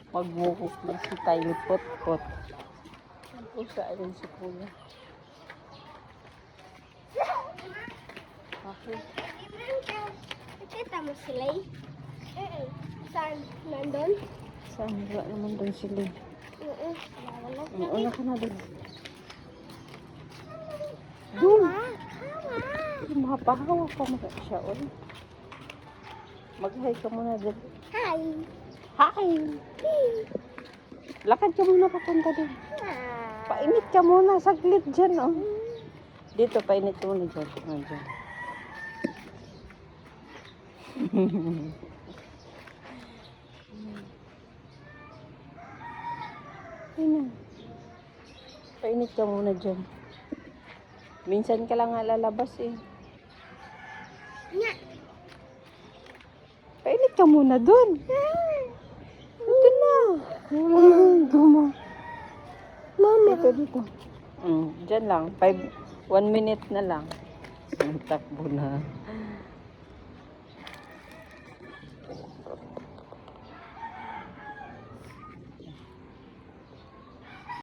Magbuhok na si Tiny Pot-Pot. Pusa rin si Kuya. Okay. Nakita mo sila eh? Saan? Nandun? Saan? Wala naman doon sila. Wala. Una ka na doon. Doon! Mahapahawak pa mga siya. Mag-hi ka muna doon. Hi! Hi! Lakad ka muna papunta doon. Painit ka muna. Saglit dyan, oh. Dito, painit ka muna dyan. Oh, dyan. Ayun. Painit ka muna dyan. Minsan ka lang nga lalabas eh. Painit ka muna dun. Ito na. Guma. Mama! Dito. Dyan lang. 1 minute na lang. Takbo na.